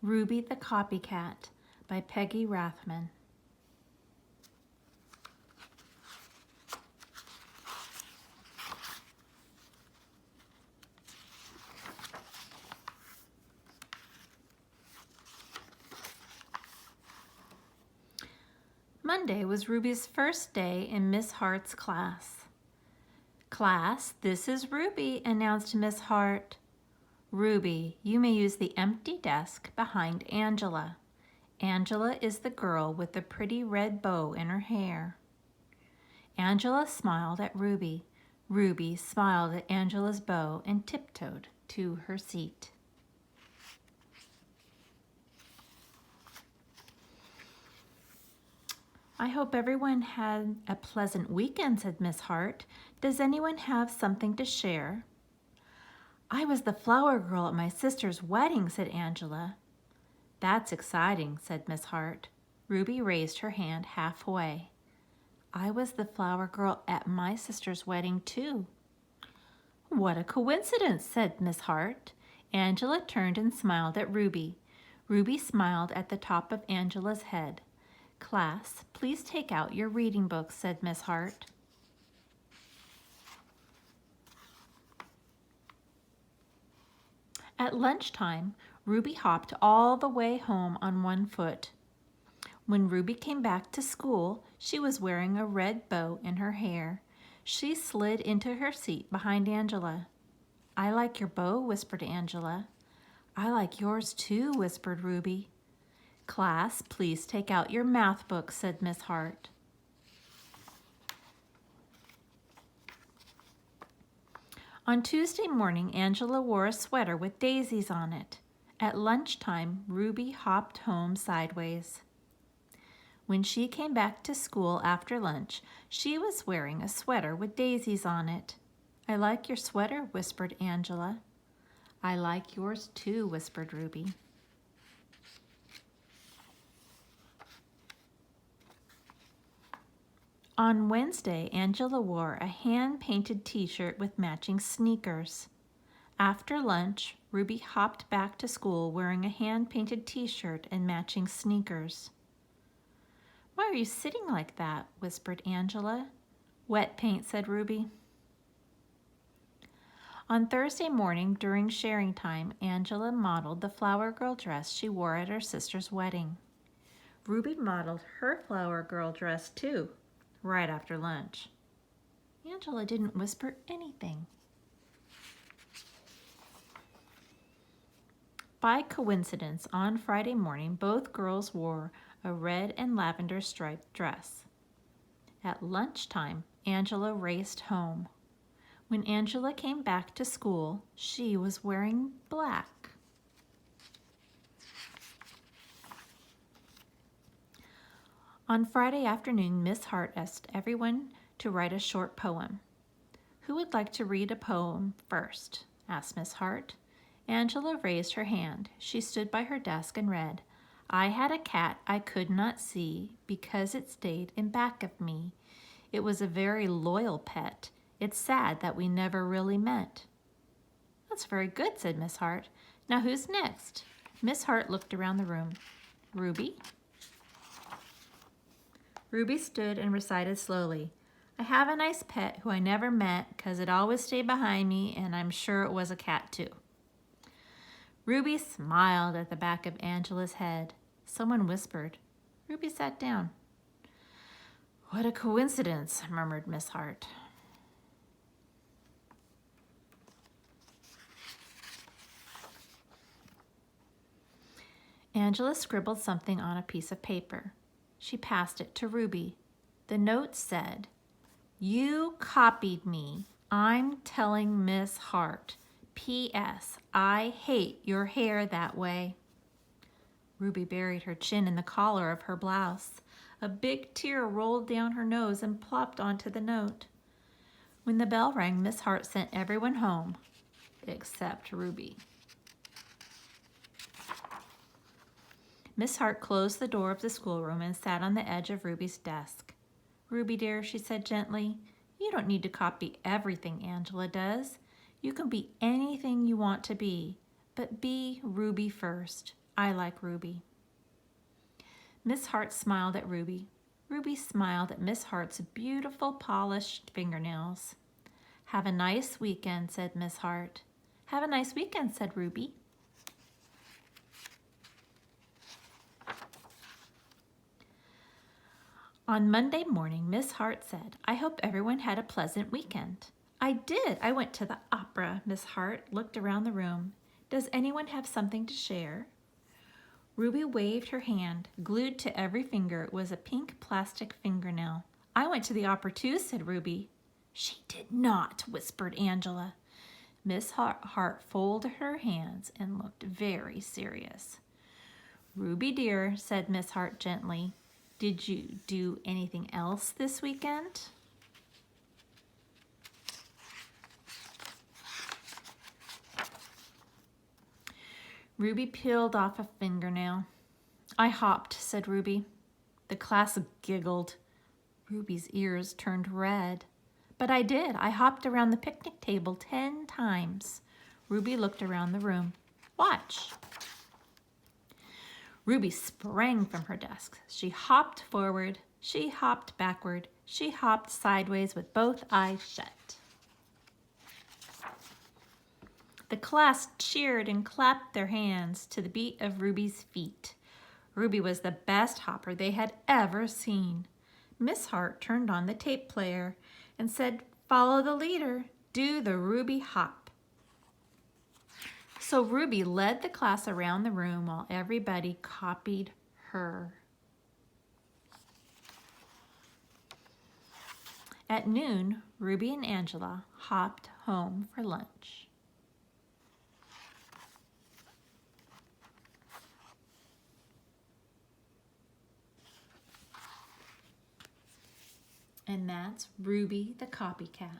Ruby the Copycat by Peggy Rathman. Monday was Ruby's first day in Miss Hart's class. "Class, this is Ruby," announced Miss Hart. "Ruby, you may use the empty desk behind Angela. Angela is the girl with the pretty red bow in her hair." Angela smiled at Ruby. Ruby smiled at Angela's bow and tiptoed to her seat. "I hope everyone had a pleasant weekend," said Miss Hart. "Does anyone have something to share?" "I was the flower girl at my sister's wedding," said Angela. "That's exciting," said Miss Hart. Ruby raised her hand halfway. "I was the flower girl at my sister's wedding too." "What a coincidence," said Miss Hart. Angela turned and smiled at Ruby. Ruby smiled at the top of Angela's head. "Class, please take out your reading books," said Miss Hart. At lunchtime, Ruby hopped all the way home on one foot. When Ruby came back to school, she was wearing a red bow in her hair. She slid into her seat behind Angela. "I like your bow," whispered Angela. "I like yours too," whispered Ruby. "Class, please take out your math books," said Miss Hart. On Tuesday morning, Angela wore a sweater with daisies on it. At lunchtime, Ruby hopped home sideways. When she came back to school after lunch, she was wearing a sweater with daisies on it. "I like your sweater," whispered Angela. "I like yours too," whispered Ruby. On Wednesday, Angela wore a hand-painted t-shirt with matching sneakers. After lunch, Ruby hopped back to school wearing a hand-painted t-shirt and matching sneakers. "Why are you sitting like that?" whispered Angela. "Wet paint," said Ruby. On Thursday morning, during sharing time, Angela modeled the flower girl dress she wore at her sister's wedding. Ruby modeled her flower girl dress too, right after lunch. Angela didn't whisper anything. By coincidence, on Friday morning, both girls wore a red and lavender striped dress. At lunchtime, Angela raced home. When Angela came back to school, she was wearing black. On Friday afternoon, Miss Hart asked everyone to write a short poem. "Who would like to read a poem first?" asked Miss Hart. Angela raised her hand. She stood by her desk and read, "I had a cat I could not see because it stayed in back of me. It was a very loyal pet. It's sad that we never really met." "That's very good," said Miss Hart. "Now who's next?" Miss Hart looked around the room. "Ruby?" Ruby stood and recited slowly, "I have a nice pet who I never met 'cause it always stayed behind me, and I'm sure it was a cat too." Ruby smiled at the back of Angela's head. Someone whispered. Ruby sat down. "What a coincidence," murmured Miss Hart. Angela scribbled something on a piece of paper. She passed it to Ruby. The note said, "You copied me. I'm telling Miss Hart. P.S. I hate your hair that way." Ruby buried her chin in the collar of her blouse. A big tear rolled down her nose and plopped onto the note. When the bell rang, Miss Hart sent everyone home, except Ruby. Miss Hart closed the door of the schoolroom and sat on the edge of Ruby's desk. "Ruby dear," she said gently, "you don't need to copy everything Angela does. You can be anything you want to be, but be Ruby first. I like Ruby. Miss Hart smiled at Ruby. Ruby smiled at Miss Hart's beautiful polished fingernails. Have a nice weekend, said Miss Hart. Have a nice weekend, said Ruby. On Monday morning, Miss Hart said, I hope everyone had a pleasant weekend. I did. I went to the opera. Miss Hart looked around the room. Does anyone have something to share? Ruby waved her hand. Glued to every finger was a pink plastic fingernail. I went to the opera too, said Ruby. She did not, whispered Angela. Miss Hart folded her hands and looked very serious. Ruby dear, said Miss Hart gently, did you do anything else this weekend? Ruby peeled off a fingernail. I hopped, said Ruby. The class giggled. Ruby's ears turned red. But I did. I hopped around the picnic table 10 times. Ruby looked around the room. Watch. Ruby sprang from her desk. She hopped forward. She hopped backward. She hopped sideways with both eyes shut. The class cheered and clapped their hands to the beat of Ruby's feet. Ruby was the best hopper they had ever seen. Miss Hart turned on the tape player and said, follow the leader, do the Ruby hop. So Ruby led the class around the room while everybody copied her. At noon, Ruby and Angela hopped home for lunch. And that's Ruby the Copycat.